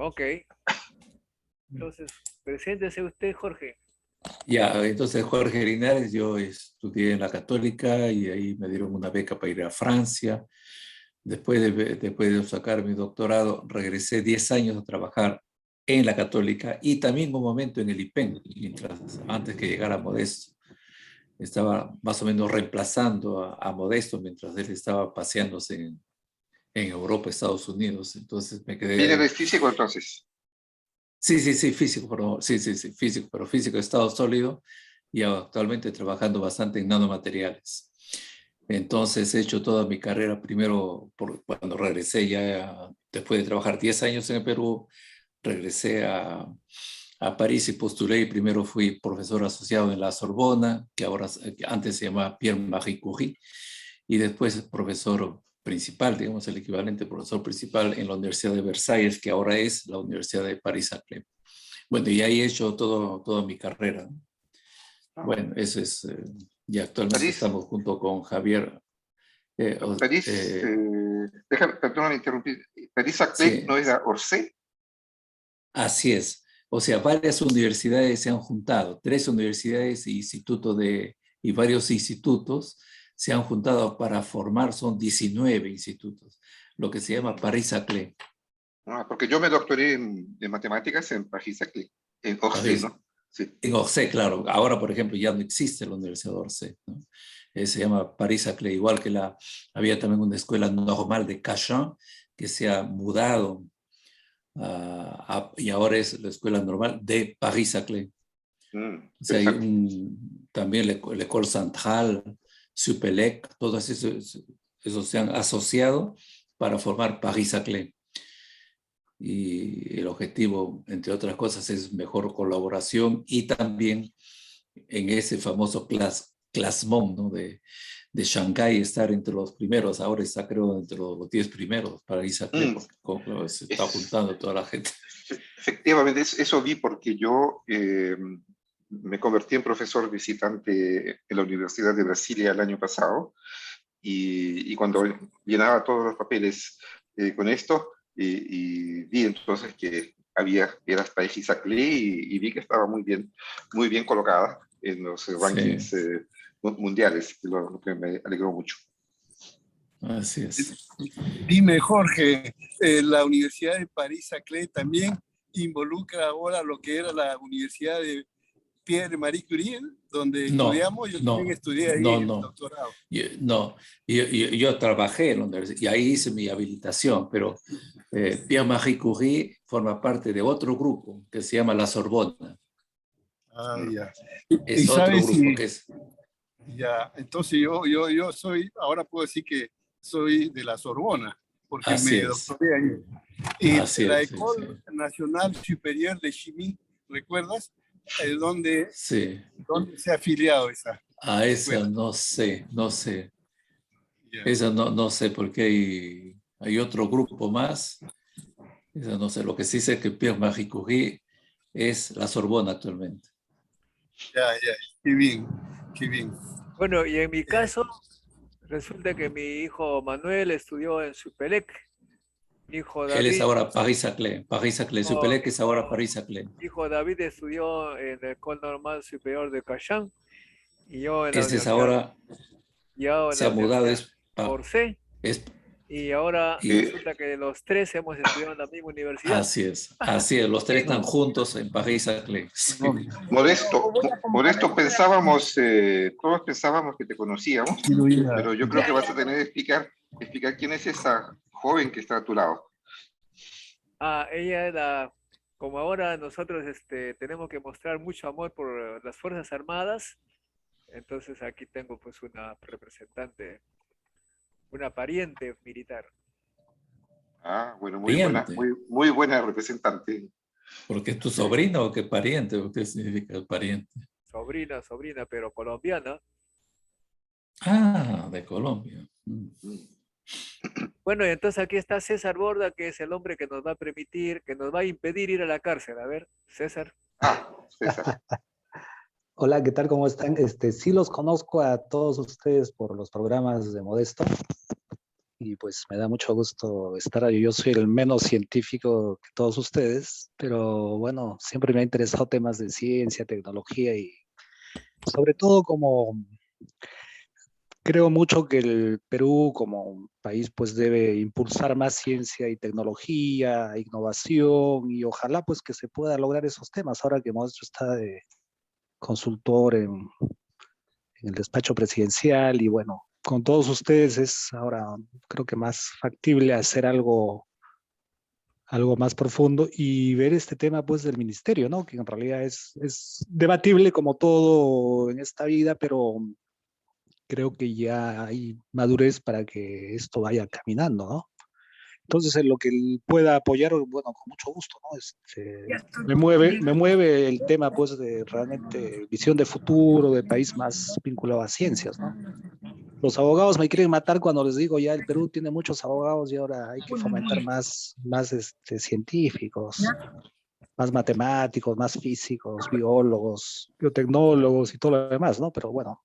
Ok, entonces, preséntese usted, Jorge. Ya, entonces Jorge Linares, yo estudié en la Católica y ahí me dieron una beca para ir a Francia. Después de sacar mi doctorado, regresé 10 años a trabajar en la Católica y también un momento en el IPEN, antes que llegara Modesto. Estaba más o menos reemplazando a Modesto mientras él estaba paseándose en Europa, Estados Unidos. Entonces me quedé ¿Viene ahí. de físico entonces? Sí, físico, sí, físico, pero físico de estado sólido y actualmente trabajando bastante en nanomateriales. Entonces he hecho toda mi carrera primero, cuando regresé ya, después de trabajar 10 años en el Perú, regresé a París y postulé y primero fui profesor asociado en la Sorbona, que antes se llamaba Pierre-Marie Curie, y después profesor principal, digamos el equivalente profesor principal en la Universidad de Versalles, que ahora es la Universidad de París-Saclay. Bueno, y ahí he hecho toda mi carrera. Bueno, eso es, y actualmente París, estamos junto con Javier. París, perdóname interrumpir, París-Saclay Sí, no era Orsay. así es. O sea, varias universidades se han juntado, 3 universidades y varios institutos se han juntado para formar, son 19 institutos, lo que se llama París-Saclay. Porque yo me doctoré en matemáticas en París-Saclay, en Orsay, París, ¿no? Sí. en Orsay, claro. Ahora, por ejemplo, ya no existe la Universidad de Orsay, ¿no? Se llama París-Saclay, igual que había también una escuela normal de Cachan que se ha mudado y ahora es la escuela normal de París-Saclay. O sea, hay Interesante. también l'École Centrale, Supélec, todos esos se han asociado para formar París-Saclay. Y el objetivo, entre otras cosas, es mejor colaboración y también en ese famoso Clasmont, ¿no? de Shanghái estar entre los primeros. Ahora está, creo, entre los 10 primeros para Isaclé, porque se está juntando toda la gente. Efectivamente, eso vi porque yo me convertí en profesor visitante en la Universidad de Brasilia el año pasado y cuando llenaba todos los papeles con esto y vi entonces que era París-Saclay y vi que estaba muy bien colocada en los rankings Sí, mundiales, lo que me alegró mucho. así es. Dime, Jorge, la Universidad de París-Saclay también involucra ahora lo que era la Universidad de Pierre-Marie Curie, donde estudiamos. Yo también estudié ahí en el doctorado. Yo trabajé en la universidad y ahí hice mi habilitación, pero Pierre-Marie Curie forma parte de otro grupo que se llama la Sorbona. Ah, ya. Es ¿Y otro sabes grupo que es... Ya, entonces yo soy, ahora puedo decir que soy de la Sorbona, porque Así me es. doctoré ahí. Y Así la es, sí, École Nationale Supérieure de Chimie, ¿recuerdas? ¿Dónde sí. se ha afiliado esa A esa escuela? no sé. Ya. Esa no sé por qué hay otro grupo más. Esa no sé. Lo que sí sé es que Pierre-Marie Curie es la Sorbona actualmente. Ya, qué bien, qué bien. Bueno, y en mi caso, resulta que mi hijo Manuel estudió en Supelec. Mi hijo Él es David, ahora París-Saclay. París-Saclay. Su oh, pelea que es ahora París-Saclay. mi hijo David estudió en el École Normale Superior de Cachan y yo en la Ese es universidad, ahora, yo en se la ha mudado, universidad Orsay. es, Y ahora y resulta que los tres hemos estudiado en la misma universidad. así es. Los tres están juntos en París-Saclay. Sí. Modesto, todos pensábamos que te conocíamos, pero yo creo que vas a tener que explicar quién es esa joven que está a tu lado. Ella era, como ahora nosotros tenemos que mostrar mucho amor por las Fuerzas Armadas, entonces aquí tengo pues una representante, una pariente militar. Bueno, Pariente. muy buena representante. ¿Porque es tu sobrino o qué pariente? ¿O qué significa pariente? Sobrina, pero colombiana. De Colombia. Bueno, y entonces aquí está César Borda, que es el hombre que nos va a permitir, que nos va a impedir ir a la cárcel. A ver, César. César. Hola, ¿qué tal? ¿Cómo están? Sí los conozco a todos ustedes por los programas de Modesto. y pues me da mucho gusto estar ahí. Yo soy el menos científico que todos ustedes, pero bueno, siempre me ha interesado temas de ciencia, tecnología y sobre todo como creo mucho que el Perú como país pues debe impulsar más ciencia y tecnología, innovación y ojalá pues que se pueda lograr esos temas ahora que Maestro está de consultor en el despacho presidencial y bueno, con todos ustedes es ahora creo que más factible hacer algo más profundo y ver este tema pues del ministerio, ¿no? Que en realidad es debatible como todo en esta vida, pero creo que ya hay madurez para que esto vaya caminando, ¿no? Entonces, en lo que él pueda apoyar, bueno, con mucho gusto, ¿no? Me mueve el tema, pues, de realmente visión de futuro, de país más vinculado a ciencias, ¿no? Los abogados me quieren matar cuando les digo ya el Perú tiene muchos abogados y ahora hay que fomentar más científicos, más matemáticos, más físicos, biólogos, biotecnólogos y todo lo demás, ¿no? Pero bueno,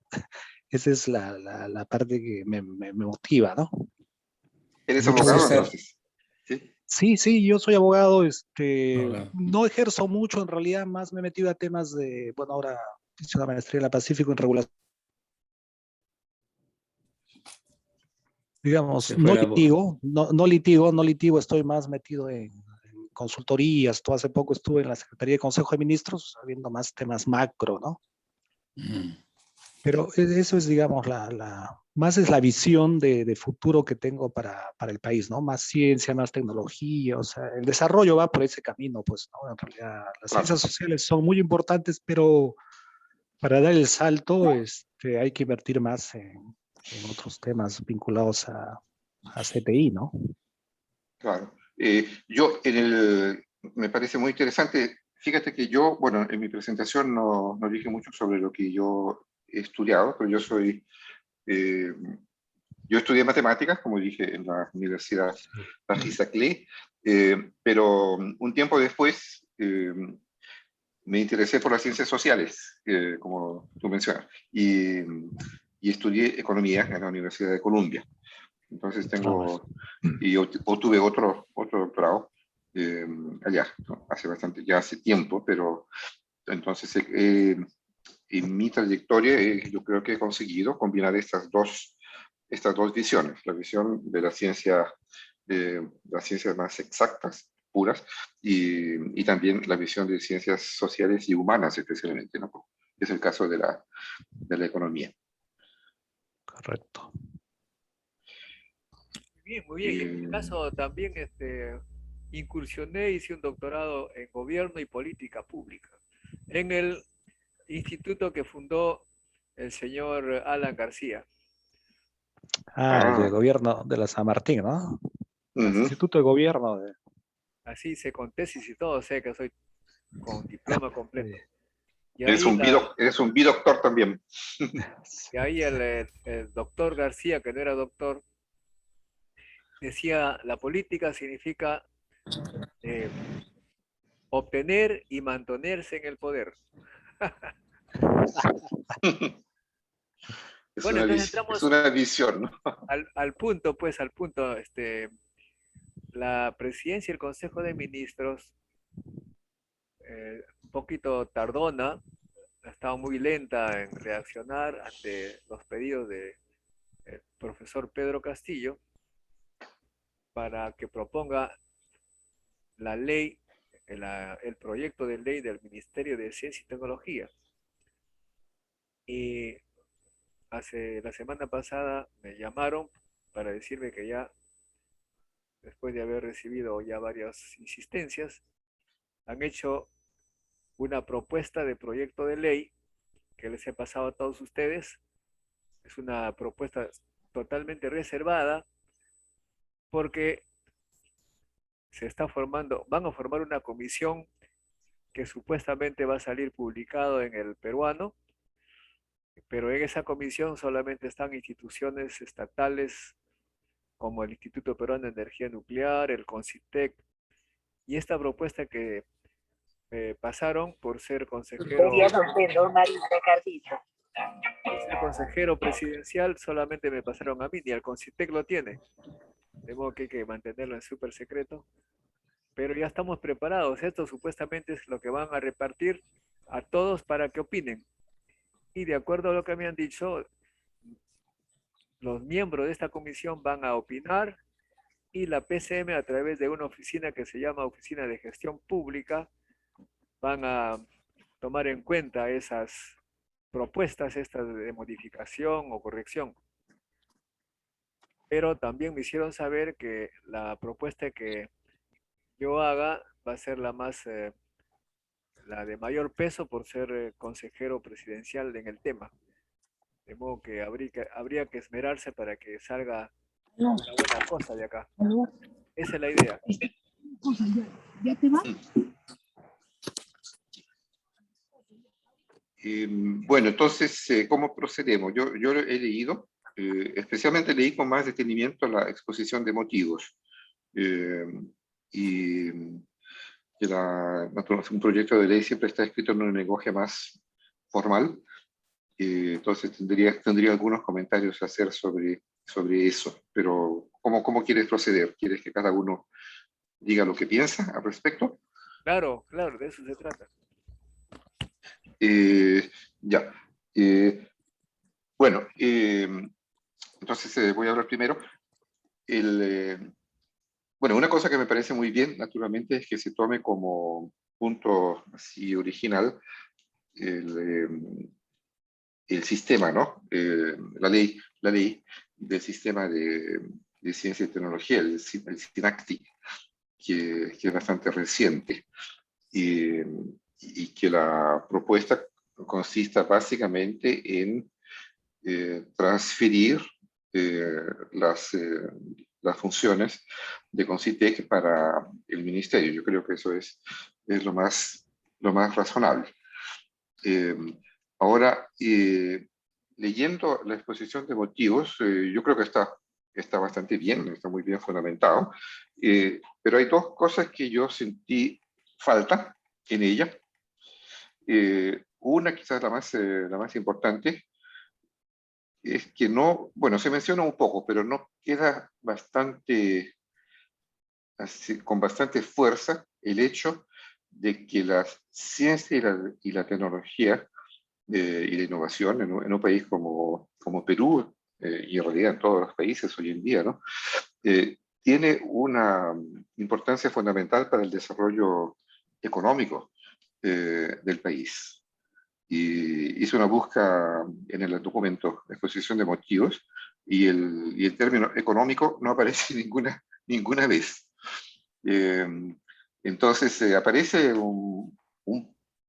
esa es la parte que me motiva, ¿no? ¿Eres Mucho abogado gusto. entonces? Sí. Sí, yo soy abogado, Hola. no ejerzo mucho, en realidad más me he metido a temas de, bueno, ahora hice una maestría en la Pacífico en regulación, digamos, Se fue la voz. no litigo, estoy más metido en consultorías, todo hace poco estuve en la Secretaría de Consejo de Ministros, viendo más temas macro, ¿no? Mm. Pero eso es, digamos, más es la visión de futuro que tengo para el país, ¿no? Más ciencia, más tecnología, o sea, el desarrollo va por ese camino, pues, ¿no? En realidad, las Claro. ciencias sociales son muy importantes, pero para dar el salto, hay que invertir más en otros temas vinculados a CTI, ¿no? Claro. Me parece muy interesante. Fíjate que yo, bueno, en mi presentación no dije mucho sobre lo que yo he estudiado, pero eh, yo estudié matemáticas, como dije, en la Universidad Sí. Patrice Clé, pero un tiempo después me interesé por las ciencias sociales, como tú mencionas, y estudié economía en la Universidad de Columbia. Entonces Ah, obtuve otro doctorado allá, ¿no? Ya hace tiempo, pero entonces en mi trayectoria yo creo que he conseguido combinar estas dos visiones, la visión de las ciencias más exactas, puras, y también la visión de ciencias sociales y humanas especialmente, ¿no? Es el caso de la economía. correcto. Muy bien. Y en mi caso también incursioné, hice un doctorado en gobierno y política pública en el instituto que fundó el señor Alan García. El de Ah, gobierno de la San Martín, ¿no? ujú. Instituto de Gobierno de... Así hice con tesis y todo, sé que soy con diploma completo. Y Eres ahí, un eres un bidoctor también. y ahí el doctor García, que no era doctor, decía, la política significa eh, obtener y mantenerse en el poder. Bueno, entonces Es entramos una visión, ¿no? al punto, pues al punto, la presidencia y el Consejo de Ministros, un poquito tardona, ha estado muy lenta en reaccionar ante los pedidos del profesor Pedro Castillo para que proponga la ley, el proyecto de ley del Ministerio de Ciencia y Tecnología. Y la semana pasada me llamaron para decirme que ya, después de haber recibido ya varias insistencias, han hecho una propuesta de proyecto de ley que les he pasado a todos ustedes. Es una propuesta totalmente reservada porque van a formar una comisión que supuestamente va a salir publicado en el peruano, pero en esa comisión solamente están instituciones estatales como el Instituto Peruano de Energía Nuclear, el CONCITEC, y esta propuesta que pasaron por ser consejero, por ser consejero presidencial, solamente me pasaron a mí, ni el CONCITEC lo tiene. de modo que hay que mantenerlo en súper secreto, pero ya estamos preparados. Esto supuestamente es lo que van a repartir a todos para que opinen. Y de acuerdo a lo que me han dicho, los miembros de esta comisión van a opinar y la PCM a través de una oficina que se llama Oficina de Gestión Pública van a tomar en cuenta esas propuestas estas de modificación o corrección. Pero también me hicieron saber que la propuesta que yo haga va a ser la de mayor peso por ser consejero presidencial en el tema. De modo que habría que esmerarse para que salga una buena cosa de acá. Esa es la idea. ¿Ya te vas? Bueno, entonces, ¿cómo procedemos? Yo he leído, especialmente leí con más detenimiento la exposición de motivos. Y que un proyecto de ley siempre está escrito en un lenguaje más formal. Entonces tendría algunos comentarios a hacer sobre eso. Pero, ¿cómo quieres proceder? ¿Quieres que cada uno diga lo que piensa al respecto? Claro, claro, de eso se trata. Ya. Bueno, entonces voy a hablar primero. Bueno, una cosa que me parece muy bien, naturalmente, es que se tome como punto así original el sistema, ¿no? La ley del sistema de ciencia y tecnología, el SINACTI, que es bastante reciente. Y que la propuesta consista básicamente en transferir las funciones de CONCITEC para el ministerio. Yo creo que eso es lo más razonable. Ahora, leyendo la exposición de motivos, yo creo que está bastante bien, está muy bien fundamentado, pero hay dos cosas que yo sentí falta en ella. Una, quizás la más importante, es que no, bueno, se menciona un poco, pero no queda con bastante fuerza el hecho de que la ciencia y la tecnología y la innovación en un país como Perú, y en realidad en todos los países hoy en día, ¿no? Tiene una importancia fundamental para el desarrollo económico del país. Y hice una búsqueda en el documento de exposición de motivos y el término económico no aparece ninguna vez. Entonces aparece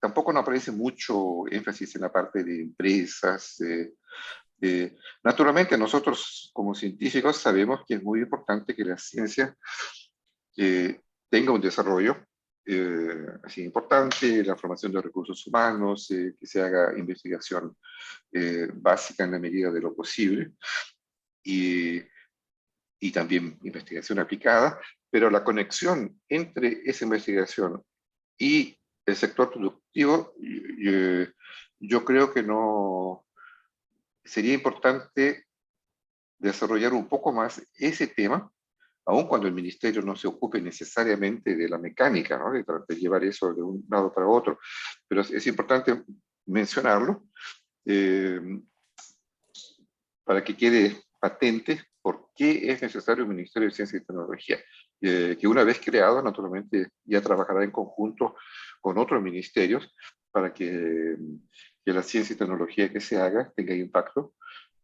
tampoco no aparece mucho énfasis en la parte de empresas. Naturalmente nosotros como científicos sabemos que es muy importante que la ciencia tenga un desarrollo así importante, la formación de recursos humanos, que se haga investigación básica en la medida de lo posible y también investigación aplicada, pero la conexión entre esa investigación y el sector productivo, yo creo que no sería importante desarrollar un poco más ese tema, aun cuando el ministerio no se ocupe necesariamente de la mecánica, ¿no? de llevar eso de un lado para otro. Pero es importante mencionarlo para que quede patente por qué es necesario el Ministerio de Ciencia y Tecnología, que una vez creado, naturalmente, ya trabajará en conjunto con otros ministerios para que la ciencia y tecnología que se haga tenga impacto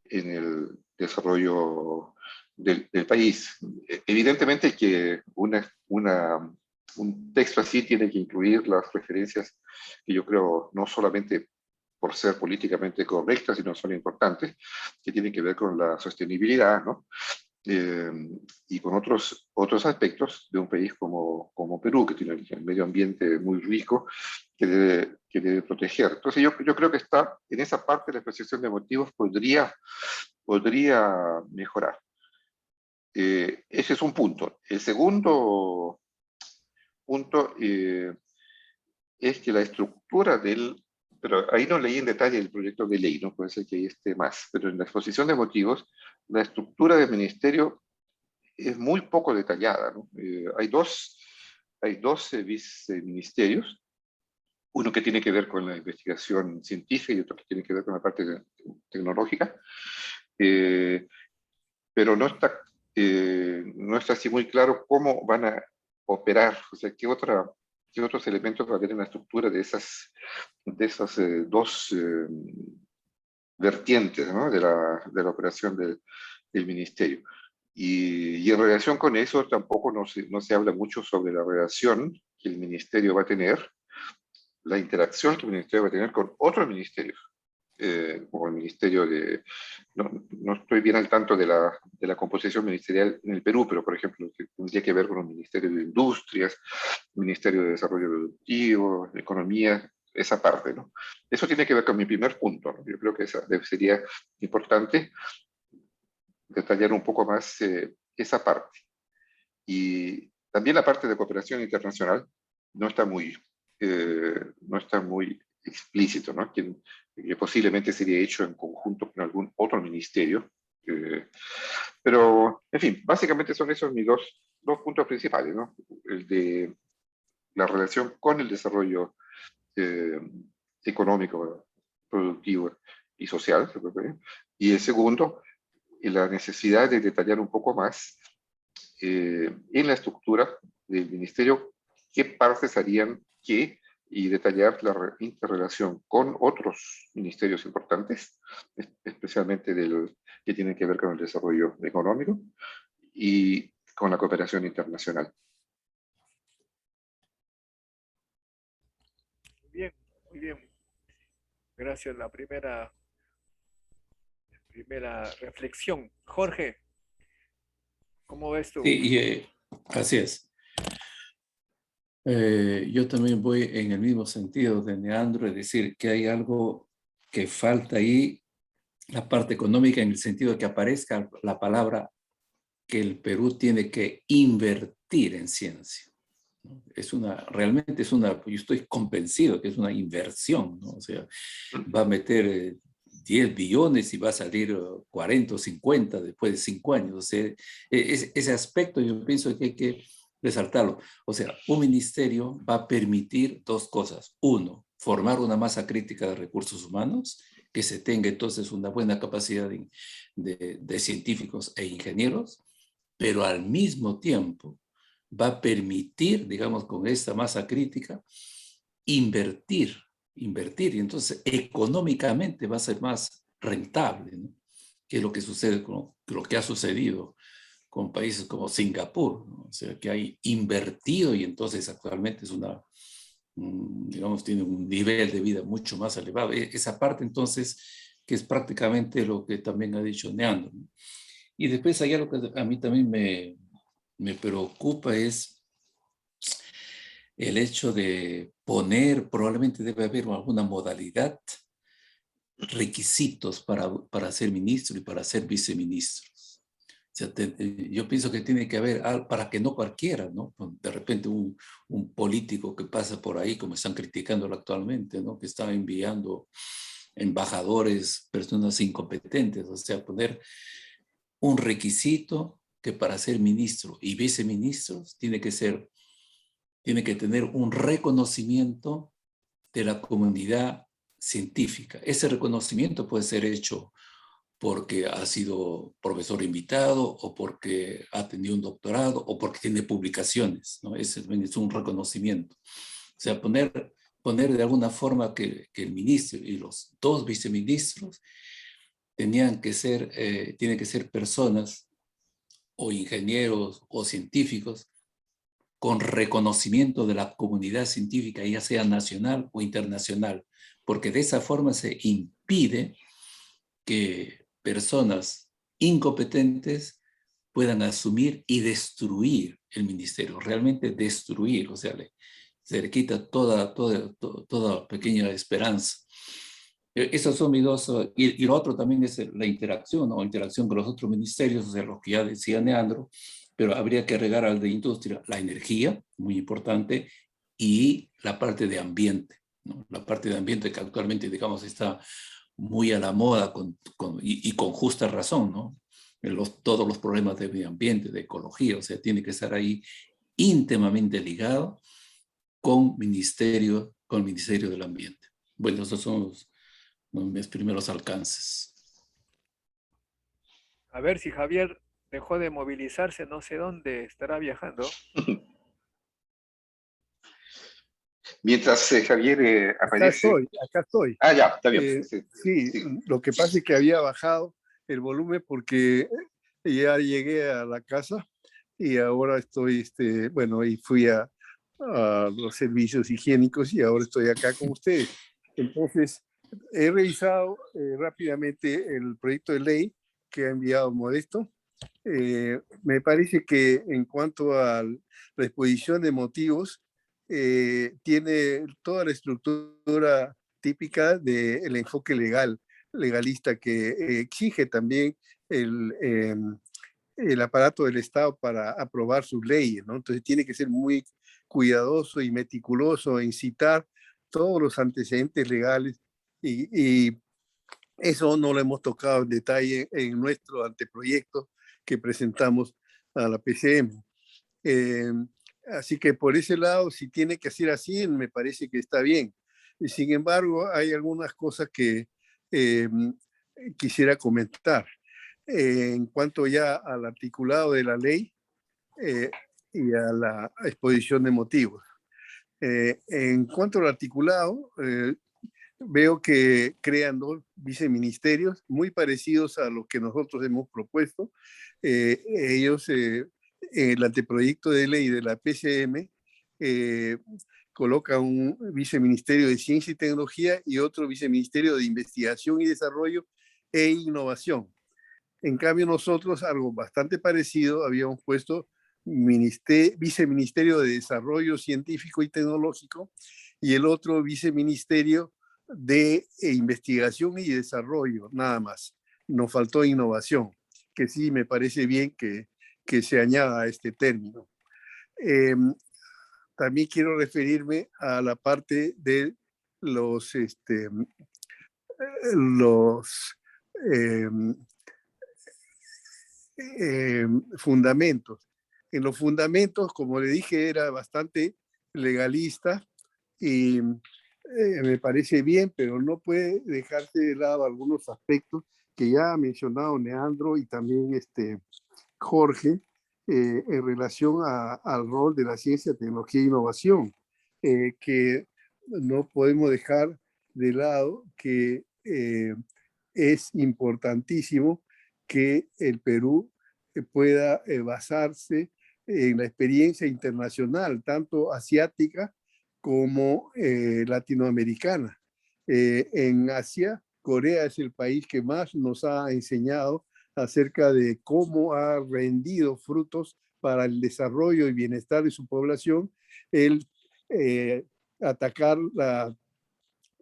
en el desarrollo del país. Evidentemente que un texto así tiene que incluir las referencias que yo creo no solamente por ser políticamente correctas, sino son importantes, que tienen que ver con la sostenibilidad, ¿no? Y con otros aspectos de un país como Perú, que tiene el medio ambiente muy rico, que debe proteger. Entonces yo creo que está en esa parte de la exposición de motivos podría mejorar. Ese es un punto. El segundo punto es que la estructura pero ahí no leí en detalle el proyecto de ley, no puede ser que ahí esté más, pero en la exposición de motivos, la estructura del ministerio es muy poco detallada, ¿no? Hay dos viceministerios, uno que tiene que ver con la investigación científica y otro que tiene que ver con la parte tecnológica, pero no está así muy claro cómo van a operar, o sea, qué otros elementos va a haber en la estructura de esas dos vertientes, ¿no? de la operación del ministerio. Y en relación con eso tampoco no se habla mucho sobre la relación que el ministerio va a tener, la interacción que el ministerio va a tener con otros ministerios, como el ministerio de... No estoy bien al tanto de la composición ministerial en el Perú, pero por ejemplo, tendría que ver con el Ministerio de Industrias, Ministerio de Desarrollo Productivo, Economía, esa parte, ¿no? Eso tiene que ver con mi primer punto, ¿no? Yo creo que sería importante detallar un poco más esa parte. Y también la parte de cooperación internacional no está muy explícito, ¿no? Que posiblemente sería hecho en conjunto con algún otro ministerio. Pero, en fin, básicamente son esos mis dos puntos principales, ¿no? El de la relación con el desarrollo económico, productivo y social, y el segundo, la necesidad de detallar un poco más en la estructura del ministerio qué partes harían qué y detallar la interrelación con otros ministerios importantes, especialmente que tienen que ver con el desarrollo económico y con la cooperación internacional. Bien, muy bien. Gracias. La primera reflexión. Jorge, ¿cómo ves tú? Sí, así es. Yo también voy en el mismo sentido de Leandro, es decir, que hay algo que falta ahí, la parte económica, en el sentido de que aparezca la palabra que el Perú tiene que invertir en ciencia. Realmente yo estoy convencido que es una inversión, ¿no? O sea, va a meter 10 billones y va a salir 40 o 50 después de 5 años. O sea, ese aspecto yo pienso que hay que resaltarlo. O sea, un ministerio va a permitir dos cosas. Uno, formar una masa crítica de recursos humanos, que se tenga entonces una buena capacidad de científicos e ingenieros, pero al mismo tiempo va a permitir, digamos, con esta masa crítica, invertir, y entonces económicamente va a ser más rentable, ¿no? Que es lo que sucede con lo que ha sucedido con países como Singapur, ¿no? O sea, que hay invertido y entonces actualmente digamos, tiene un nivel de vida mucho más elevado. Esa parte entonces, que es prácticamente lo que también ha dicho Leandro, ¿no? Y después hay algo que a mí también me preocupa, es el hecho de probablemente debe haber alguna modalidad, requisitos para ser ministro y para ser viceministro. O sea, yo pienso que tiene que haber, para que no cualquiera, ¿no? De repente un político que pasa por ahí, como están criticándolo actualmente, ¿no? Que está enviando embajadores, personas incompetentes, o sea, poner un requisito que para ser ministro y viceministros tiene que tener un reconocimiento de la comunidad científica. Ese reconocimiento puede ser hecho porque ha sido profesor invitado o porque ha tenido un doctorado o porque tiene publicaciones, ¿no? Ese es un reconocimiento. O sea, poner de alguna forma que el ministro y los dos viceministros tienen que ser personas o ingenieros o científicos con reconocimiento de la comunidad científica, ya sea nacional o internacional, porque de esa forma se impide que personas incompetentes puedan asumir y destruir el ministerio, realmente destruir, o sea, se le quita toda pequeña esperanza. Esos son mis dos, y lo otro también es la interacción, ¿no? Interacción con los otros ministerios, o sea, los que ya decía Leandro, pero habría que agregar al de industria la energía, muy importante, y la parte de ambiente, ¿no? La parte de ambiente que actualmente, digamos, está muy a la moda y con justa razón, ¿no? todos los problemas de medio ambiente, de ecología, o sea, tiene que estar ahí íntimamente ligado con el Ministerio del Ambiente. Bueno, esos son mis primeros alcances. A ver si Javier dejó de movilizarse, no sé dónde estará viajando. Mientras Javier aparece. Acá estoy. Ah, ya, está bien. Sí, lo que pasa es que había bajado el volumen porque ya llegué a la casa y ahora estoy, bueno, y fui a los servicios higiénicos y ahora estoy acá con ustedes. Entonces, he revisado rápidamente el proyecto de ley que ha enviado Modesto. Me parece que en cuanto a la exposición de motivos, tiene toda la estructura típica del enfoque legalista que exige también el aparato del Estado para aprobar sus leyes, ¿no? Entonces tiene que ser muy cuidadoso y meticuloso en citar todos los antecedentes legales y eso no lo hemos tocado en detalle en nuestro anteproyecto que presentamos a la PCM. Así que por ese lado, si tiene que ser así, me parece que está bien. Sin embargo, hay algunas cosas que quisiera comentar. En cuanto ya al articulado de la ley y a la exposición de motivos. En cuanto al articulado, veo que crean dos viceministerios muy parecidos a los que nosotros hemos propuesto. Ellos, el anteproyecto de ley de la PCM, coloca un viceministerio de Ciencia y Tecnología y otro viceministerio de Investigación y Desarrollo e Innovación. En cambio, nosotros, algo bastante parecido, habíamos puesto viceministerio de Desarrollo Científico y Tecnológico y el otro viceministerio de Investigación y Desarrollo, nada más. Nos faltó innovación, que sí me parece bien que se añada a este término. También quiero referirme a la parte de los fundamentos. En los fundamentos, como le dije, era bastante legalista y me parece bien, pero no puede dejarse de lado algunos aspectos que ya ha mencionado Leandro y también Jorge en relación al rol de la ciencia, tecnología e innovación, que no podemos dejar de lado que es importantísimo que el Perú pueda basarse en la experiencia internacional, tanto asiática como latinoamericana. En Asia, Corea es el país que más nos ha enseñado acerca de cómo ha rendido frutos para el desarrollo y bienestar de su población el atacar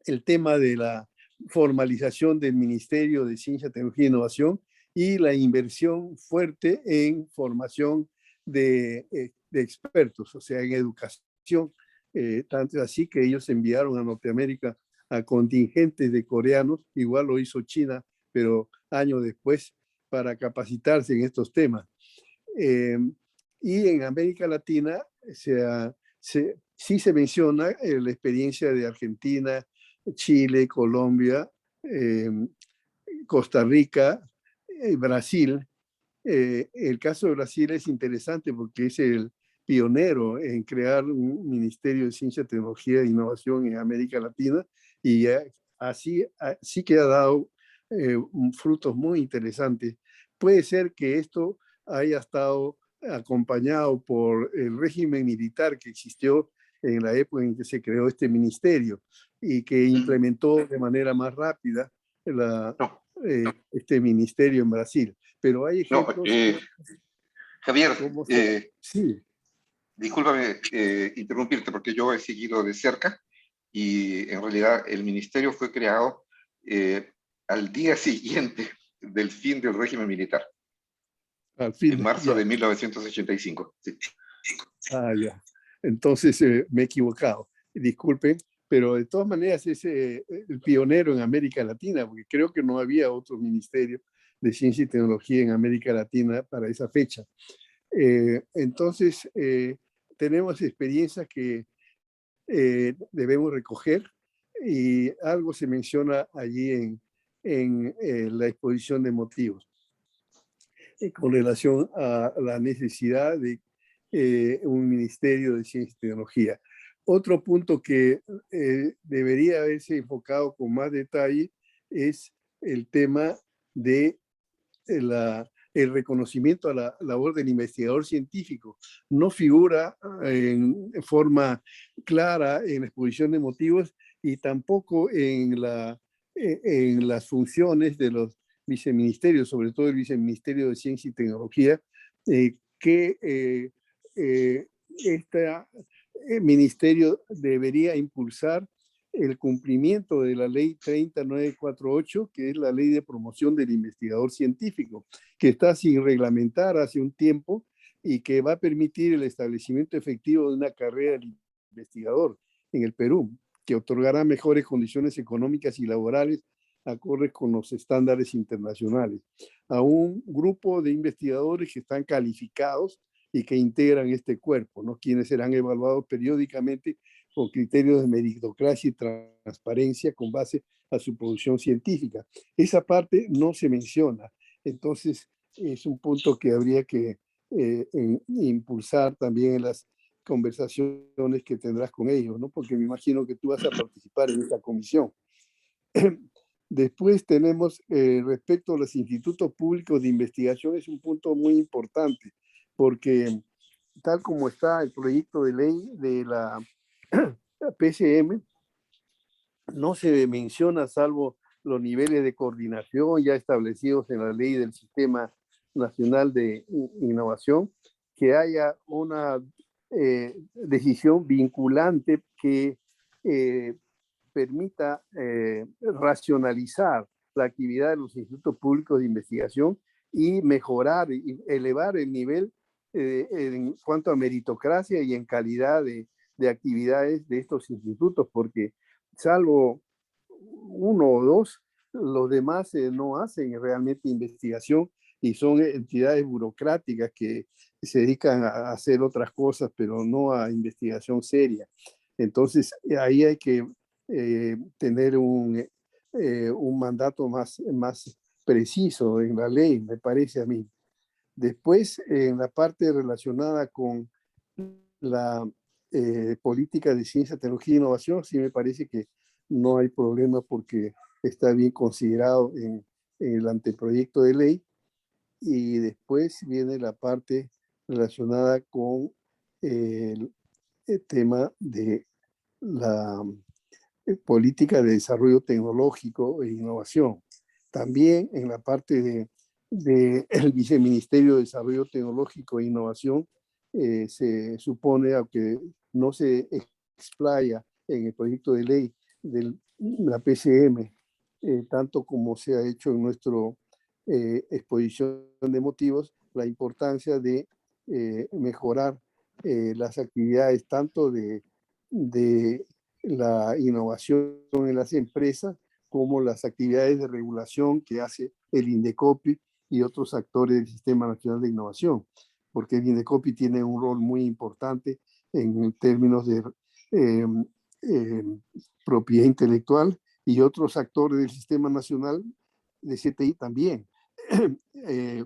el tema de la formalización del Ministerio de Ciencia, Tecnología e Innovación y la inversión fuerte en formación de expertos, o sea, en educación. Tanto así que ellos enviaron a Norteamérica a contingentes de coreanos, igual lo hizo China, pero años después, para capacitarse en estos temas. Y en América Latina sí se menciona la experiencia de Argentina, Chile, Colombia, Costa Rica, Brasil. El caso de Brasil es interesante porque es el pionero en crear un Ministerio de Ciencia, Tecnología e Innovación en América Latina y así sí que ha dado frutos muy interesantes. Puede ser que esto haya estado acompañado por el régimen militar que existió en la época en que se creó este ministerio y que implementó de manera más rápida este ministerio en Brasil. Pero hay ejemplos... Javier, sí. Discúlpame interrumpirte porque yo he seguido de cerca y en realidad el ministerio fue creado al día siguiente del fin del régimen militar. En marzo de 1985. Sí. Ah, ya. Entonces me he equivocado. Disculpen, pero de todas maneras es el pionero en América Latina, porque creo que no había otro ministerio de Ciencia y Tecnología en América Latina para esa fecha. Entonces, tenemos experiencias que debemos recoger y algo se menciona allí en la exposición de motivos con relación a la necesidad de un Ministerio de Ciencia y Tecnología. Otro punto que debería haberse enfocado con más detalle es el tema de el reconocimiento a la labor del investigador científico. No figura en forma clara en la exposición de motivos y tampoco en las funciones de los viceministerios, sobre todo el Viceministerio de Ciencia y Tecnología, que este ministerio debería impulsar el cumplimiento de la ley 30948, que es la ley de promoción del investigador científico, que está sin reglamentar hace un tiempo y que va a permitir el establecimiento efectivo de una carrera de investigador en el Perú, que otorgará mejores condiciones económicas y laborales acordes con los estándares internacionales, a un grupo de investigadores que están calificados y que integran este cuerpo, ¿no? Quienes serán evaluados periódicamente con criterios de meritocracia y transparencia con base a su producción científica. Esa parte no se menciona. Entonces, es un punto que habría que impulsar también en las conversaciones que tendrás con ellos, ¿no? Porque me imagino que tú vas a participar en esta comisión. Después tenemos, respecto a los institutos públicos de investigación, es un punto muy importante, porque tal como está el proyecto de ley de la PCM, no se menciona, salvo los niveles de coordinación ya establecidos en la ley del Sistema Nacional de Innovación, que haya una decisión vinculante que permita racionalizar la actividad de los institutos públicos de investigación y mejorar y elevar el nivel en cuanto a meritocracia y en calidad de actividades de estos institutos, porque salvo uno o dos, los demás no hacen realmente investigación y son entidades burocráticas que se dedican a hacer otras cosas, pero no a investigación seria. Entonces, ahí hay que tener un mandato más preciso en la ley, me parece a mí. Después, en la parte relacionada con la política de ciencia, tecnología e innovación, sí me parece que no hay problema porque está bien considerado en el anteproyecto de ley. Y después viene la parte relacionada con el tema de la política de desarrollo tecnológico e innovación. También en la parte el Viceministerio de Desarrollo Tecnológico e Innovación se supone, aunque no se explaya en el proyecto de ley de la PCM, tanto como se ha hecho en nuestra exposición de motivos, la importancia de mejorar las actividades tanto de la innovación en las empresas como las actividades de regulación que hace el INDECOPI y otros actores del Sistema Nacional de Innovación, porque el INDECOPI tiene un rol muy importante en términos de propiedad intelectual y otros actores del Sistema Nacional de CTI también. En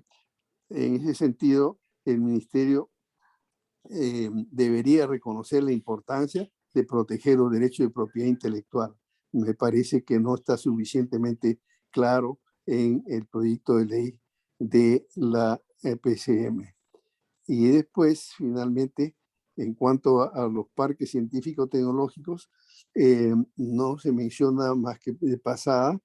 ese sentido, el Ministerio debería reconocer la importancia de proteger los derechos de propiedad intelectual. Me parece que no está suficientemente claro en el proyecto de ley de la PCM. Y después, finalmente, en cuanto a los parques científico-tecnológicos, no se menciona más que de pasada,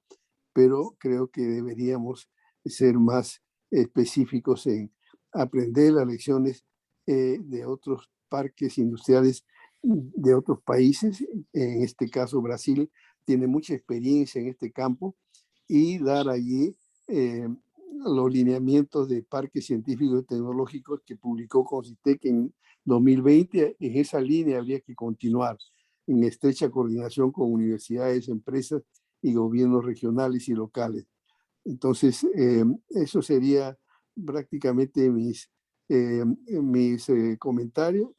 pero creo que deberíamos ser más específicos en aprender las lecciones de otros parques industriales de otros países. En este caso, Brasil tiene mucha experiencia en este campo y dar allí los lineamientos de parques científicos y tecnológicos que publicó CONCITEC en 2020. En esa línea habría que continuar en estrecha coordinación con universidades, empresas y gobiernos regionales y locales. Entonces, eso sería prácticamente mis comentarios,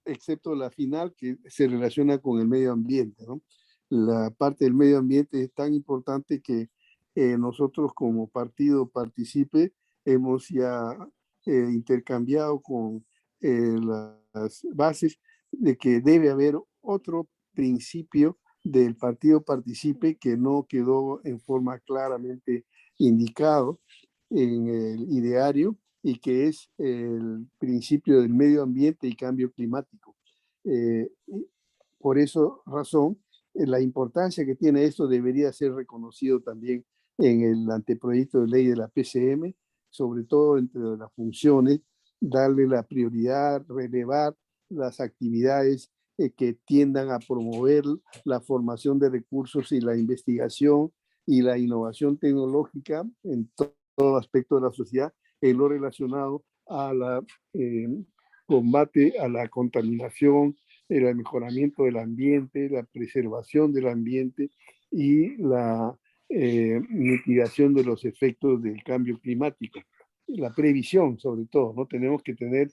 excepto la final que se relaciona con el medio ambiente, ¿no? La parte del medio ambiente es tan importante que nosotros como partido Participe hemos ya intercambiado con las bases de que debe haber otro principio del partido Participe que no quedó en forma claramente indicado en el ideario, y que es el principio del medio ambiente y cambio climático. Por eso razón, la importancia que tiene esto debería ser reconocido también en el anteproyecto de ley de la PCM, sobre todo entre las funciones, darle la prioridad, relevar las actividades que tiendan a promover la formación de recursos y la investigación y la innovación tecnológica en todo aspecto de la sociedad, en lo relacionado a la combate a la contaminación, el mejoramiento del ambiente, la preservación del ambiente y la mitigación de los efectos del cambio climático. La previsión, sobre todo, ¿no? Tenemos que tener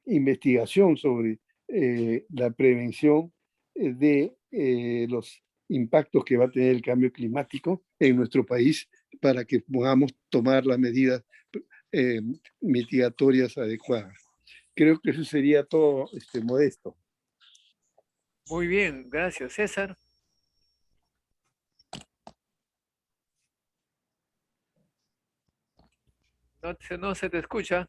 investigación sobre la prevención de los impactos que va a tener el cambio climático en nuestro país para que podamos tomar las medidas mitigatorias adecuadas. Creo que eso sería todo, Modesto. Muy bien, gracias, César. No se te escucha.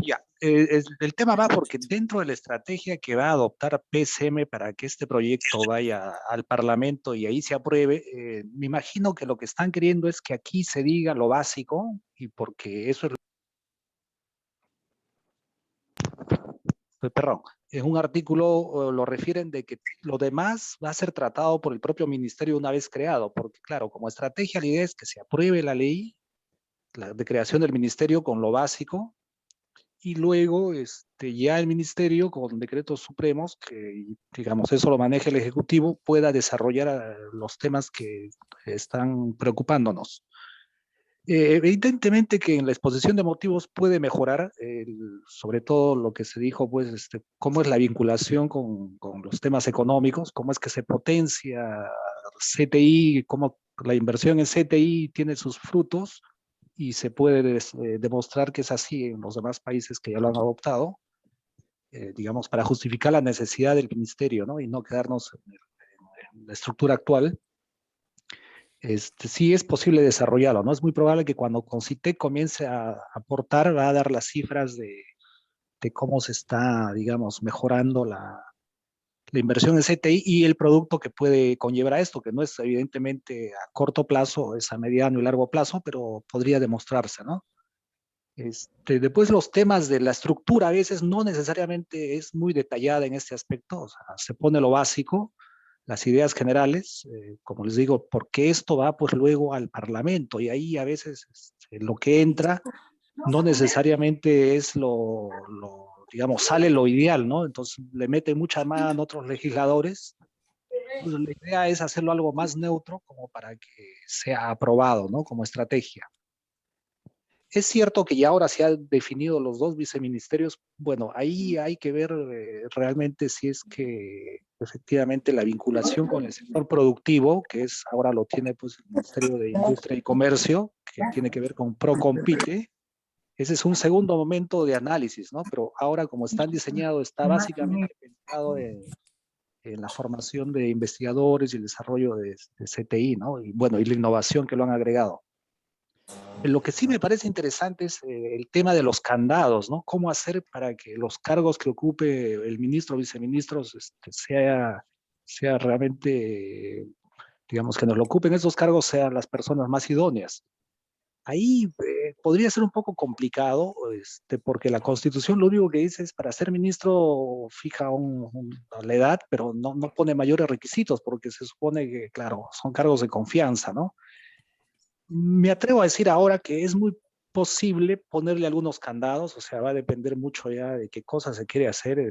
Ya, el tema va porque dentro de la estrategia que va a adoptar PCM para que este proyecto vaya al Parlamento y ahí se apruebe, me imagino que lo que están queriendo es que aquí se diga lo básico, y porque eso es... Perdón, en un artículo lo refieren de que lo demás va a ser tratado por el propio ministerio una vez creado, porque claro, como estrategia la idea es que se apruebe la ley de creación del ministerio con lo básico, y luego ya el ministerio con decretos supremos, que digamos eso lo maneja el Ejecutivo, pueda desarrollar los temas que están preocupándonos. Evidentemente que en la exposición de motivos puede mejorar, sobre todo lo que se dijo, pues, cómo es la vinculación con los temas económicos, cómo es que se potencia CTI, cómo la inversión en CTI tiene sus frutos y se puede demostrar que es así en los demás países que ya lo han adoptado, digamos, para justificar la necesidad del ministerio, ¿no? Y no quedarnos en la estructura actual. Sí es posible desarrollarlo, ¿no? Es muy probable que cuando Concitec comience a aportar, va a dar las cifras de cómo se está, digamos, mejorando la inversión en CTI y el producto que puede conllevar a esto, que no es evidentemente a corto plazo, es a mediano y largo plazo, pero podría demostrarse, ¿no? Después los temas de la estructura a veces no necesariamente es muy detallada en este aspecto, o sea, se pone lo básico, las ideas generales, como les digo, porque esto va pues luego al Parlamento y ahí a veces lo que entra no necesariamente es digamos, sale lo ideal, ¿no? Entonces le meten mucha mano a otros legisladores. Entonces, la idea es hacerlo algo más neutro como para que sea aprobado, ¿no? Como estrategia. Es cierto que ya ahora se han definido los dos viceministerios. Bueno, ahí hay que ver realmente si es que efectivamente la vinculación con el sector productivo, que es ahora lo tiene pues el Ministerio de Industria y Comercio, que tiene que ver con Procompite. Ese es un segundo momento de análisis, ¿no? Pero ahora como están diseñados, está básicamente pensado en la formación de investigadores y el desarrollo de CTI, ¿no? Y bueno, y la innovación que lo han agregado. Lo que sí me parece interesante es el tema de los candados, ¿no? Cómo hacer para que los cargos que ocupe el ministro o viceministros sea realmente, digamos, que nos lo ocupen esos cargos sean las personas más idóneas. Ahí podría ser un poco complicado, porque la Constitución lo único que dice es para ser ministro fija la edad, pero no pone mayores requisitos, porque se supone que, claro, son cargos de confianza, ¿no? Me atrevo a decir ahora que es muy posible ponerle algunos candados, o sea, va a depender mucho ya de qué cosa se quiere hacer,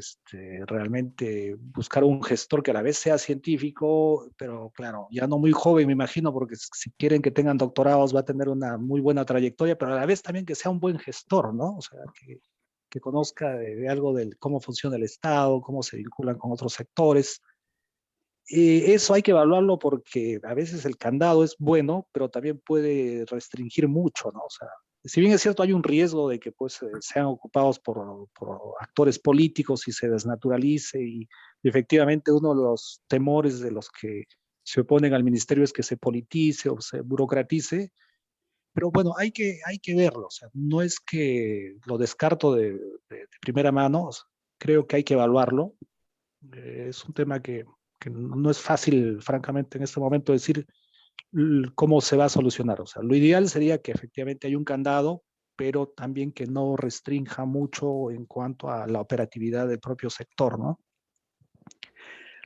realmente buscar un gestor que a la vez sea científico, pero claro, ya no muy joven, me imagino, porque si quieren que tengan doctorados va a tener una muy buena trayectoria, pero a la vez también que sea un buen gestor, ¿no? O sea, que conozca de algo de cómo funciona el Estado, cómo se vinculan con otros sectores. Eso hay que evaluarlo porque a veces el candado es bueno, pero también puede restringir mucho, ¿no? O sea, si bien es cierto, hay un riesgo de que pues, sean ocupados por actores políticos y se desnaturalice y efectivamente uno de los temores de los que se oponen al ministerio es que se politice o se burocratice, pero bueno, hay que verlo, o sea, no es que lo descarto de primera mano, o sea, creo que hay que evaluarlo. Es un tema que no es fácil, francamente, en este momento decir cómo se va a solucionar. O sea, lo ideal sería que efectivamente haya un candado, pero también que no restrinja mucho en cuanto a la operatividad del propio sector, ¿no?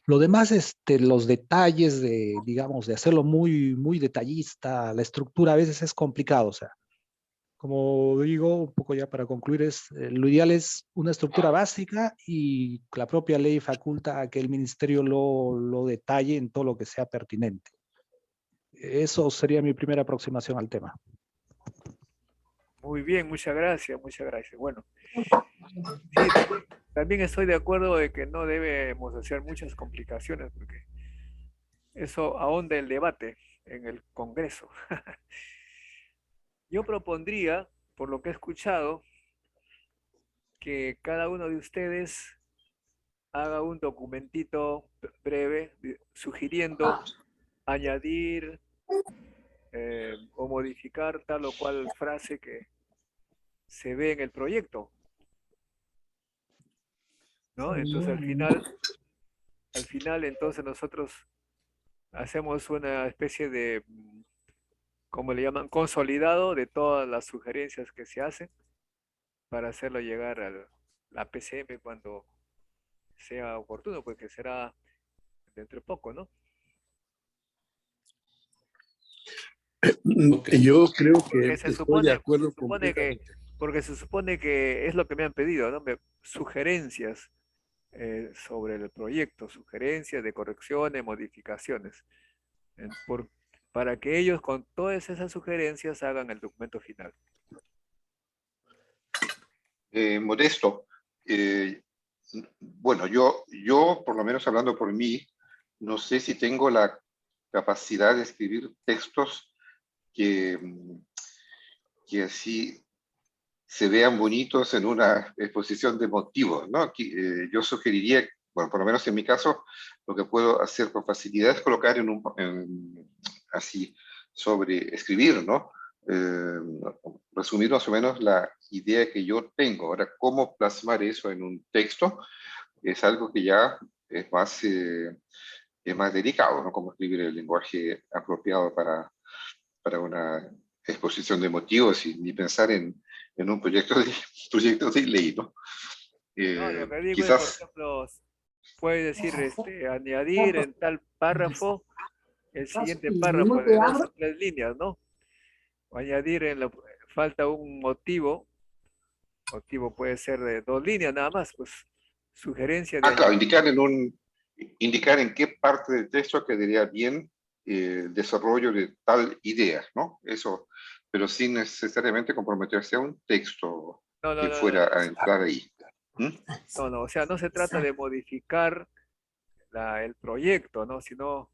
Lo demás, los detalles de, digamos, de hacerlo muy, muy detallista, la estructura a veces es complicado, o sea, como digo, un poco ya para concluir, lo ideal es una estructura básica y la propia ley faculta a que el ministerio lo detalle en todo lo que sea pertinente. Eso sería mi primera aproximación al tema. Muy bien, muchas gracias, muchas gracias. Bueno, sí, también estoy de acuerdo de que no debemos hacer muchas complicaciones porque eso ahonda el debate en el Congreso. Yo propondría, por lo que he escuchado, que cada uno de ustedes haga un documentito breve sugiriendo añadir o modificar tal o cual frase que se ve en el proyecto, ¿no? Entonces al final entonces nosotros hacemos una especie de, como le llaman, consolidado de todas las sugerencias que se hacen para hacerlo llegar a la PCM cuando sea oportuno, porque será dentro de poco, ¿no? Okay. Yo creo que Porque se estoy de supone, acuerdo completamente. porque se supone que es lo que me han pedido, ¿no? Sugerencias sobre el proyecto, sugerencias de correcciones, modificaciones, por, para que ellos con todas esas sugerencias hagan el documento final. Modesto, eh, bueno, yo, por lo menos hablando por mí, no sé si tengo la capacidad de escribir textos que, que así se vean bonitos en una exposición de motivos, ¿no? Aquí, yo sugeriría, bueno, por lo menos en mi caso, lo que puedo hacer con facilidad es colocar así, sobre escribir, ¿no? Resumir más o menos la idea que yo tengo. Ahora, cómo plasmar eso en un texto es algo que ya es más delicado, ¿no? Cómo escribir el lenguaje apropiado para una exposición de motivos y ni pensar en un proyecto de ley, ¿no? No, lo que digo es, por Quizás, ejemplo, puede decir, añadir en tal párrafo el siguiente párrafo de 2 o 3 líneas, ¿no? O añadir falta un motivo puede ser de 2 líneas nada más, pues sugerencia de claro, añadir. indicar en qué parte del texto quedaría bien desarrollo de tal idea, ¿no? Eso, pero sin necesariamente comprometerse a un texto No, no, que no, no, fuera no, a entrar ahí. ¿Mm? no, no, o sea, no se trata de modificar el proyecto, ¿no? Sino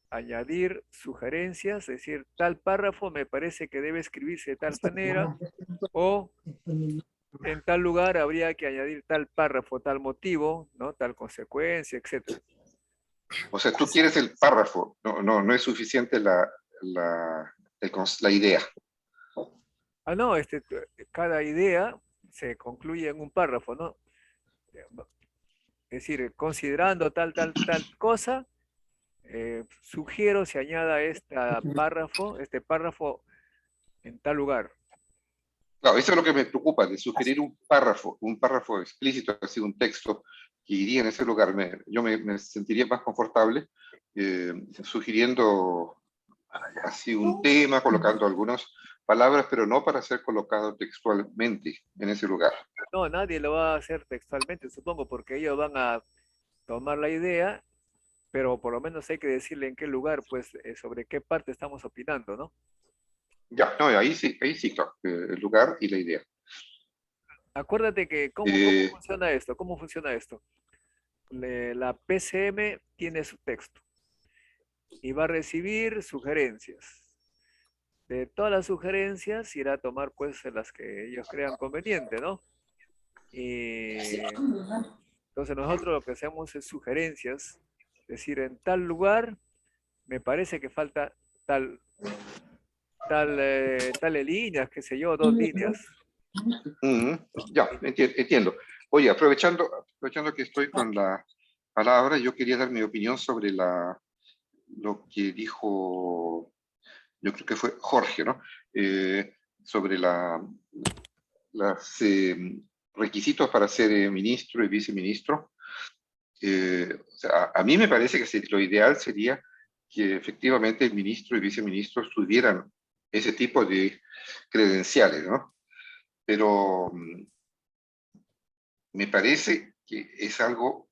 añadir sugerencias, es decir, tal párrafo me parece que debe escribirse de tal manera, o en tal lugar habría que añadir tal párrafo, tal motivo, ¿no? Tal consecuencia, etcétera. O sea, tú quieres el párrafo, no es suficiente la idea. Ah, no, cada idea se concluye en un párrafo, ¿no? Es decir, considerando tal cosa, sugiero se añada este párrafo en tal lugar. Claro, eso es lo que me preocupa, de sugerir un párrafo explícito, así un texto que iría en ese lugar. Yo me sentiría más confortable sugiriendo así un tema, colocando algunas palabras, pero no para ser colocado textualmente en ese lugar. No, nadie lo va a hacer textualmente, supongo, porque ellos van a tomar la idea, pero por lo menos hay que decirle en qué lugar, pues, sobre qué parte estamos opinando, ¿no? Ya, no, ahí sí, claro, el lugar y la idea. Acuérdate que, ¿cómo Eh, funciona esto? ¿Cómo funciona esto? La PCM tiene su texto y va a recibir sugerencias. De todas las sugerencias irá a tomar pues las que ellos crean conveniente, ¿no? Y entonces nosotros lo que hacemos es sugerencias, es decir, en tal lugar me parece que falta tales líneas, qué sé yo, 2 líneas. ya, entiendo. Oye, aprovechando que estoy con la palabra, yo quería dar mi opinión sobre lo que dijo, yo creo que fue Jorge, ¿no? Sobre los requisitos para ser ministro y viceministro. O sea, a mí me parece que lo ideal sería que efectivamente el ministro y viceministros tuvieran ese tipo de credenciales, ¿no? Pero me parece que es algo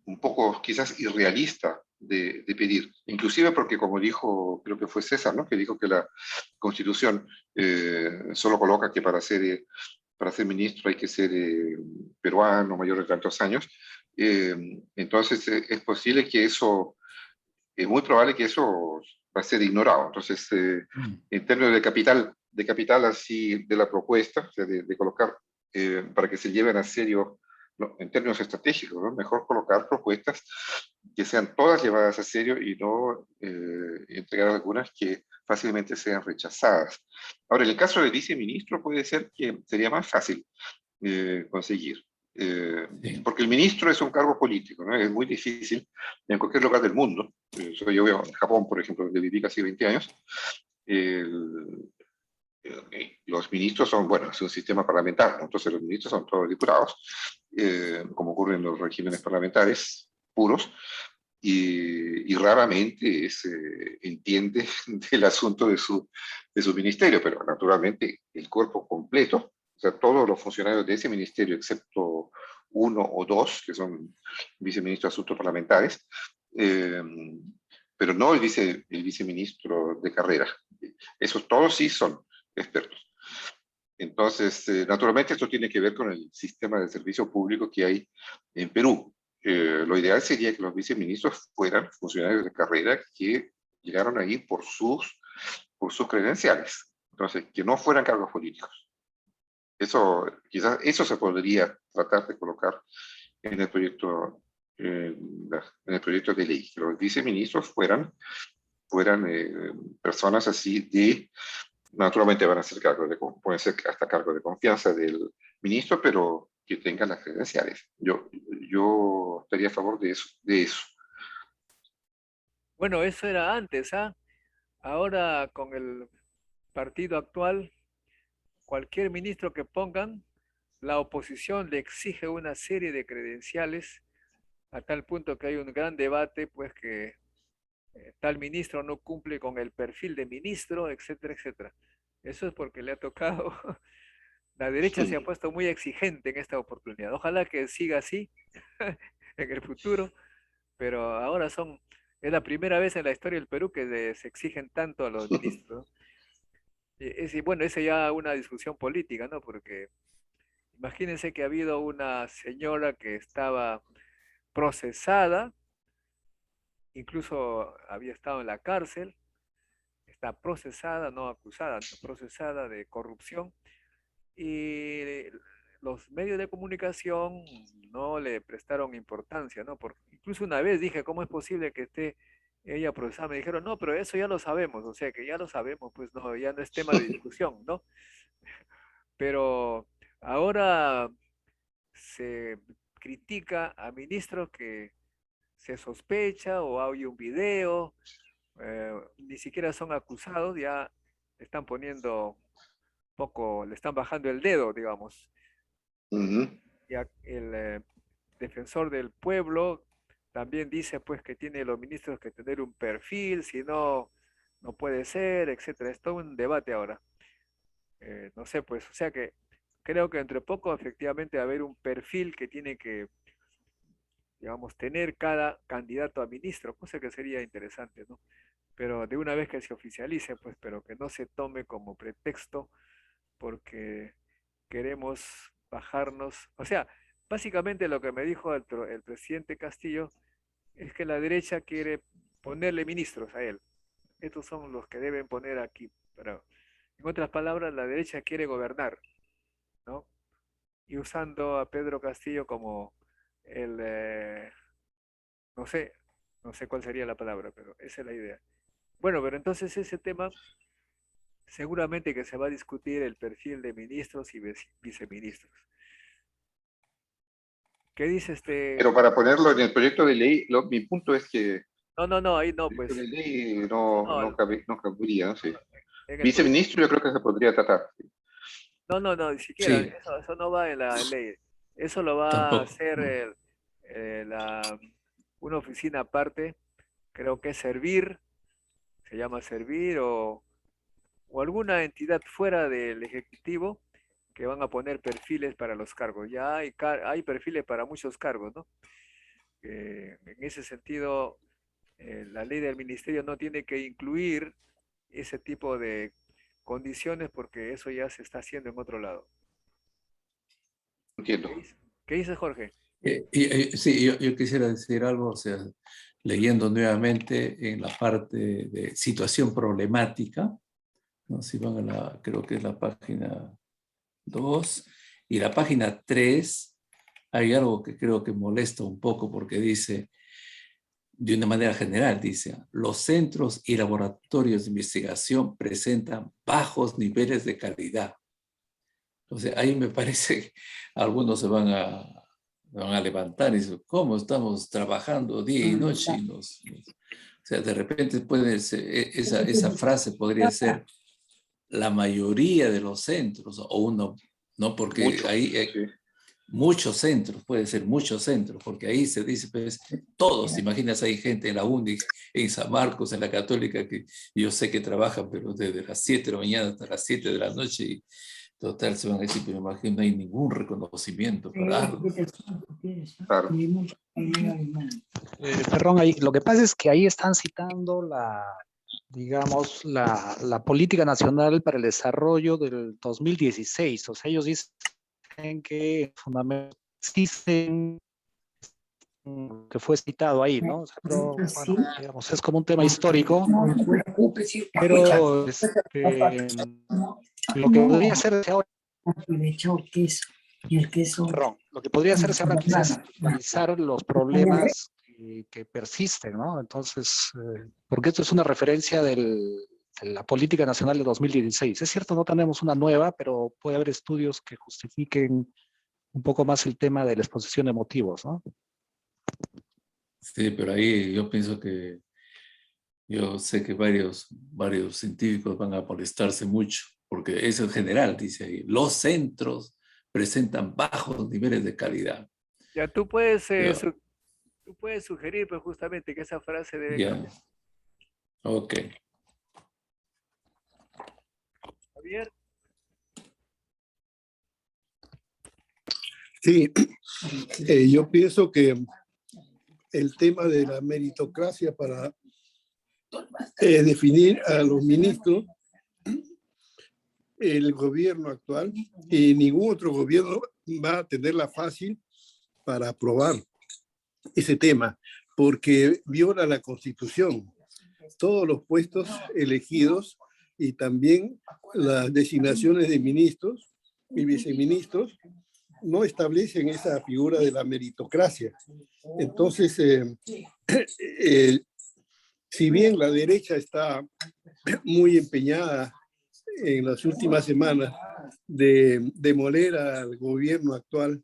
un poco quizás irrealista de pedir, inclusive porque como dijo, creo que fue César, ¿no? Que dijo que la Constitución solo coloca que para ser ministro hay que ser peruano, mayor de tantos años. Entonces es posible que eso, es muy probable que eso va a ser ignorado. Entonces, en términos de capital así de la propuesta, o sea, de colocar para que se lleven a serio, ¿no? En términos estratégicos, ¿no? Mejor colocar propuestas que sean todas llevadas a serio y no entregar algunas que fácilmente sean rechazadas. Ahora, en el caso del viceministro puede ser que sería más fácil conseguir. Porque el ministro es un cargo político, ¿no? Es muy difícil en cualquier lugar del mundo. Yo veo en Japón, por ejemplo, donde viví casi 20 años, los ministros son, bueno, es un sistema parlamentario, ¿no? Entonces los ministros son todos diputados, como ocurre en los regímenes parlamentares puros, y raramente se entiende del asunto de su ministerio, pero naturalmente el cuerpo completo, o sea, todos los funcionarios de ese ministerio, excepto uno o dos, que son viceministros de asuntos parlamentarios, pero no el viceministro de carrera. Esos todos sí son expertos. Entonces, naturalmente esto tiene que ver con el sistema de servicio público que hay en Perú. Lo ideal sería que los viceministros fueran funcionarios de carrera que llegaron ahí por sus credenciales. Entonces, que no fueran cargos políticos. Eso, quizás eso se podría tratar de colocar en el proyecto, de ley, que los viceministros fueran personas así naturalmente van a ser pueden ser hasta cargos de confianza del ministro, pero que tengan las credenciales. Yo estaría a favor de eso. Bueno, eso era antes, ¿ah? Ahora con el partido actual, cualquier ministro que pongan, la oposición le exige una serie de credenciales a tal punto que hay un gran debate, pues que tal ministro no cumple con el perfil de ministro, etcétera, etcétera. Eso es porque le ha tocado. La derecha se ha puesto muy exigente en esta oportunidad. Ojalá que siga así en el futuro, pero ahora es la primera vez en la historia del Perú que se exigen tanto a los ministros, ¿no? Y bueno, esa ya una discusión política, ¿no? Porque imagínense que ha habido una señora que estaba procesada, incluso había estado en la cárcel, está procesada, no acusada, procesada de corrupción, y los medios de comunicación no le prestaron importancia, ¿no? Porque incluso una vez dije, ¿cómo es posible que esté ella procesada? Me dijeron, no, pero eso ya lo sabemos, o sea que ya lo sabemos, pues no, ya no es tema de discusión, ¿no? Pero ahora se critica a ministros que se sospecha o hay un video, ni siquiera son acusados, ya están poniendo poco, le están bajando el dedo, digamos. Uh -huh. Ya el defensor del pueblo también dice pues que tiene los ministros que tener un perfil, si no, no puede ser, etcétera. Es todo un debate ahora. No sé, pues, o sea que creo que entre poco efectivamente va a haber un perfil que tiene que, digamos, tener cada candidato a ministro, cosa que sería interesante, ¿no? Pero de una vez que se oficialice, pues, pero que no se tome como pretexto porque queremos bajarnos. O sea, básicamente lo que me dijo el presidente Castillo es que la derecha quiere ponerle ministros a él. Estos son los que deben poner aquí. Pero, en otras palabras, la derecha quiere gobernar, ¿no? Y usando a Pedro Castillo como el, no sé, no sé cuál sería la palabra, pero esa es la idea. Bueno, pero entonces ese tema seguramente que se va a discutir el perfil de ministros y viceministros. ¿Qué dice este? Pero para ponerlo en el proyecto de ley, mi punto es que el No, no, no, ahí no, proyecto pues. de ley No, no cabería, sí. en el proyecto. Viceministro yo creo que se podría tratar. No, no, no, ni siquiera, Sí, eso no va en la ley. Eso lo va a tampoco. hacer una oficina aparte, creo que es Servir, se llama Servir, o alguna entidad fuera del Ejecutivo que van a poner perfiles para los cargos. Ya hay perfiles para muchos cargos, ¿no? En ese sentido, la ley del ministerio no tiene que incluir ese tipo de condiciones porque eso ya se está haciendo en otro lado. Entiendo. ¿Qué dice Jorge? Sí, yo quisiera decir algo, o sea, leyendo nuevamente en la parte de situación problemática, ¿no? Si van a creo que es la página 2 y la página 3, hay algo que creo que molesta un poco porque dice, de una manera general, dice, los centros y laboratorios de investigación presentan bajos niveles de calidad. O sea, ahí me parece que algunos van a levantar y dicen, ¿cómo estamos trabajando día y noche? O sea, de repente puede ser, esa frase podría ser la mayoría de los centros, o uno, ¿no? Porque Mucho, ahí sí. muchos centros, puede ser muchos centros, porque ahí se dice, pues, todos, te imaginas, hay gente en la UNI, en San Marcos, en la Católica, que yo sé que trabajan, pero desde las 7 de la mañana hasta las 7 de la noche, y total, se van a decir, pero me imagino, no hay ningún reconocimiento para algo. Claro. Perdón, ahí, lo que pasa es que ahí están citando digamos, la política nacional para el desarrollo del 2016. O sea, ellos dicen que fundamentalmente existen que fue citado ahí, ¿no? O sea, pero, bueno, digamos, es como un tema histórico, pero lo que podría hacerse ahora, perdón, lo que podría hacerse ahora quizás es analizar los problemas que persisten, ¿no? Entonces, porque esto es una referencia de la política nacional de 2016. Es cierto, no tenemos una nueva, pero puede haber estudios que justifiquen un poco más el tema de la exposición de motivos, ¿no? Sí, pero ahí yo pienso que, yo sé que varios científicos van a molestarse mucho, porque eso en general, dice ahí, los centros presentan bajos niveles de calidad. Ya Yo, tú puedes sugerir pues justamente que esa frase debe ya, cambiar. ok. Javier, Sí, yo pienso que el tema de la meritocracia para definir a los ministros, el gobierno actual y ningún otro gobierno va a tenerla fácil para aprobar ese tema, porque viola la Constitución. Todos los puestos elegidos y también las designaciones de ministros y viceministros no establecen esa figura de la meritocracia. Entonces, si bien la derecha está muy empeñada en las últimas semanas de demoler al gobierno actual,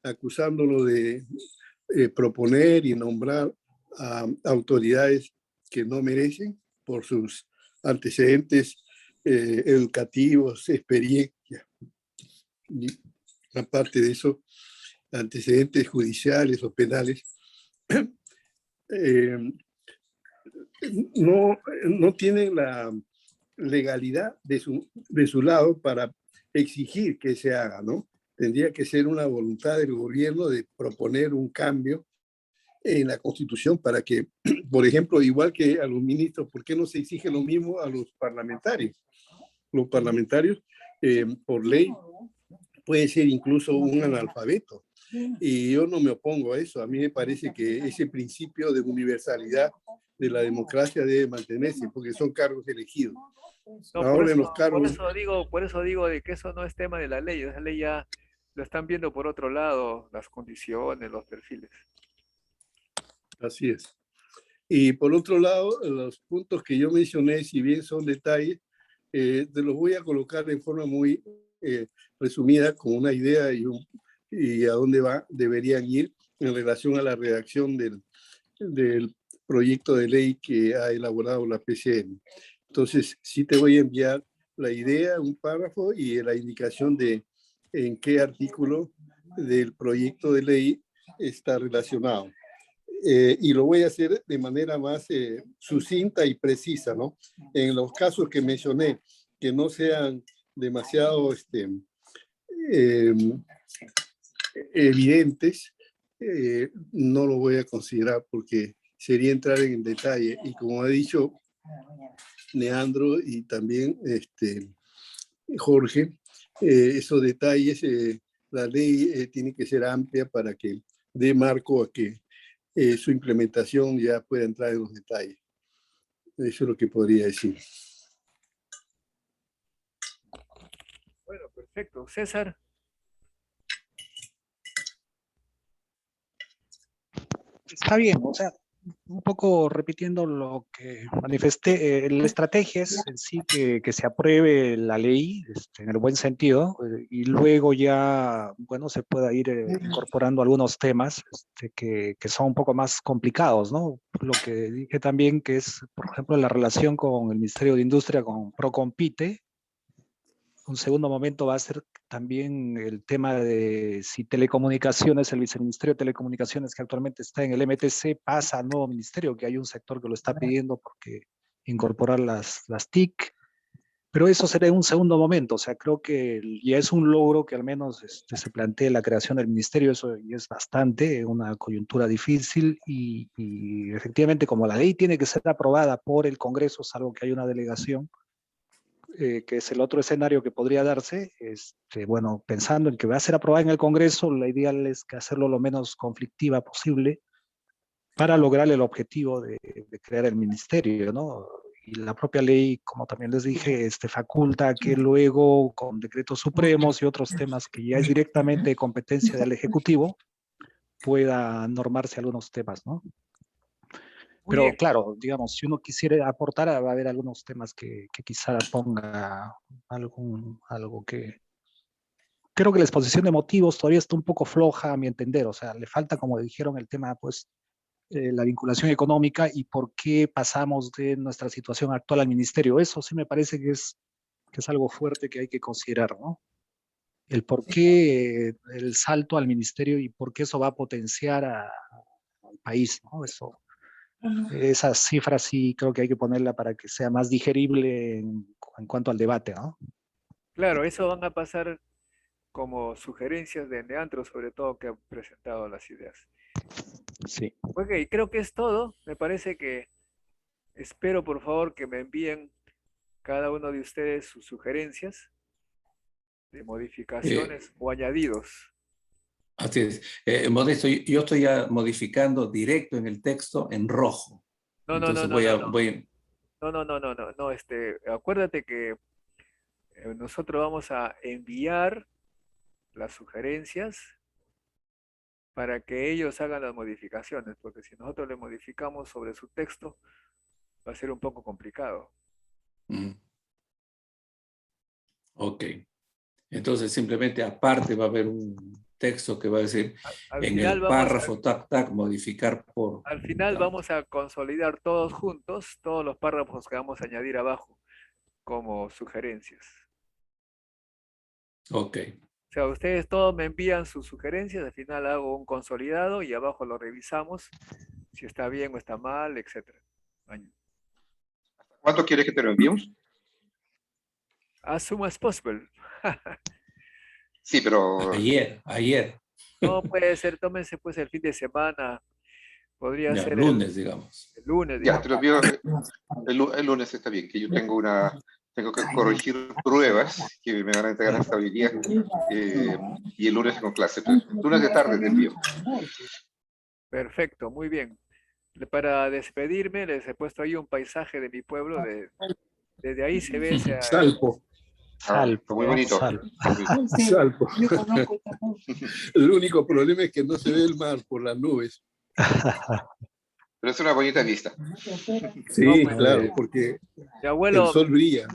acusándolo de proponer y nombrar a autoridades que no merecen por sus antecedentes educativos, experiencia. Y aparte de eso, antecedentes judiciales o penales, no tienen la legalidad de su lado para exigir que se haga, ¿no? Tendría que ser una voluntad del gobierno de proponer un cambio en la Constitución para que, por ejemplo, igual que a los ministros, ¿por qué no se exige lo mismo a los parlamentarios? Los parlamentarios, por ley, puede ser incluso un analfabeto. Y yo no me opongo a eso. A mí me parece que ese principio de universalidad de la democracia debe mantenerse, porque son cargos elegidos. No, Ahora en los cargos... por eso digo de que eso no es tema de la ley. Esa ley ya lo están viendo por otro lado, las condiciones, los perfiles. Así es. Y por otro lado, los puntos que yo mencioné, si bien son detalles, te los voy a colocar de forma muy resumida, con una idea y a dónde deberían ir en relación a la redacción del proyecto de ley que ha elaborado la PCM. Entonces, sí te voy a enviar la idea, un párrafo y la indicación de en qué artículo del proyecto de ley está relacionado. Y lo voy a hacer de manera más sucinta y precisa, ¿no? En los casos que mencioné, que no sean demasiado evidentes, no lo voy a considerar porque sería entrar en detalle. Y como ha dicho Leandro y también Jorge, esos detalles, la ley tiene que ser amplia para que dé marco a que su implementación ya pueda entrar en los detalles. Eso es lo que podría decir. Bueno, perfecto. César. Está bien, o sea, un poco repitiendo lo que manifesté, la estrategia es en sí que se apruebe la ley en el buen sentido y luego ya, bueno, se pueda ir incorporando algunos temas que son un poco más complicados, ¿no? Lo que dije también que es, por ejemplo, la relación con el Ministerio de Industria, con Procompite. Un segundo momento va a ser también el tema de si telecomunicaciones, el viceministerio de telecomunicaciones que actualmente está en el MTC pasa al nuevo ministerio, que hay un sector que lo está pidiendo porque incorporar las TIC, pero eso será en un segundo momento. O sea, creo que ya es un logro que al menos se plantee la creación del ministerio, eso ya es bastante, una coyuntura difícil y efectivamente como la ley tiene que ser aprobada por el Congreso, salvo que haya una delegación, que es el otro escenario que podría darse, bueno, pensando en que va a ser aprobada en el Congreso, la ideal es que hacerlo lo menos conflictiva posible para lograr el objetivo de crear el ministerio, ¿no? Y la propia ley, como también les dije, faculta que luego con decretos supremos y otros temas que ya es directamente de competencia del Ejecutivo, pueda normarse algunos temas, ¿no? Pero claro, digamos, si uno quisiera aportar, va a haber algunos temas que quizá ponga algo que... Creo que la exposición de motivos todavía está un poco floja a mi entender, o sea, le falta, como dijeron, el tema, pues, la vinculación económica y por qué pasamos de nuestra situación actual al ministerio. Eso sí me parece que es algo fuerte que hay que considerar, ¿no? El por qué el salto al ministerio y por qué eso va a potenciar al país, ¿no? Eso... Esa cifra sí creo que hay que ponerla para que sea más digerible en cuanto al debate, ¿no? Claro, eso van a pasar como sugerencias de Leandro, sobre todo, que ha presentado las ideas. Sí. Ok, creo que es todo. Me parece que espero, por favor, que me envíen cada uno de ustedes sus sugerencias de modificaciones o añadidos. Así es. Modesto, yo estoy ya modificando directo en el texto en rojo. No, Entonces no, acuérdate que nosotros vamos a enviar las sugerencias para que ellos hagan las modificaciones, porque si nosotros le modificamos sobre su texto, va a ser un poco complicado. Ok. Entonces simplemente aparte va a haber un texto que va a decir en el párrafo modificar por... Al final vamos a consolidar todos juntos, todos los párrafos que vamos a añadir abajo como sugerencias. Ok. O sea, ustedes todos me envían sus sugerencias, al final hago un consolidado y abajo lo revisamos si está bien o está mal, etc. ¿Cuánto quieres que te lo enviemos? As soon as possible. Sí, pero Ayer. No puede ser, tómense pues el fin de semana. Podría Ya, ser lunes, digamos. el lunes. ya, Digamos. te lo envío el lunes está bien, que yo tengo que corregir pruebas que me van a entregar hasta hoy día y el lunes con clase. Pero lunes de tarde te envío. Perfecto, muy bien. Para despedirme les he puesto ahí un paisaje de mi pueblo. Desde ahí se ve ese... Salpo. Salpo, muy bonito. Salpo. El único problema es que no se ve el mar por las nubes. Pero es una bonita vista. Sí, No, pues, claro, porque mi abuelo, el sol brilla.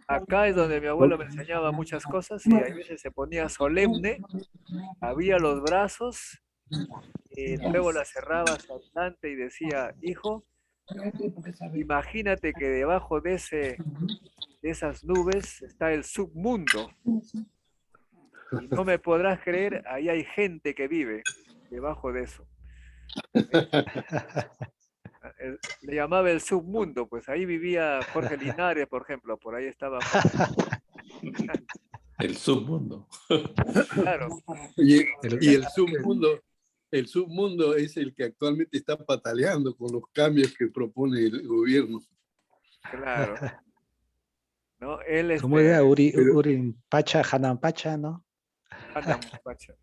acá es donde mi abuelo me enseñaba muchas cosas y a veces se ponía solemne, abría los brazos y luego la cerraba hacia adelante y decía, hijo, imagínate que debajo de esas nubes está el submundo. Y no me podrás creer, ahí hay gente que vive debajo de eso. Le llamaba el submundo, pues ahí vivía Jorge Linares, por ejemplo, por ahí estaba Jorge. El submundo. Claro, Y el submundo es el que actualmente está pataleando con los cambios que propone el gobierno. claro. ¿No? Él ¿Cómo era? Urin Pacha, Hanan Pacha, ¿no? Anam Pacha.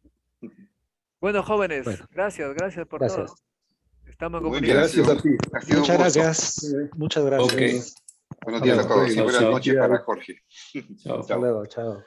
Bueno, jóvenes, Bueno, gracias por gracias. todo. Estamos en Muy bien, Gracias a ti. ha sido un Muchas gusto. gracias. Muchas gracias. Ok. Buenos días a todos y Chao, buenas chao. noches para Jorge. Chao. Hasta luego, chao.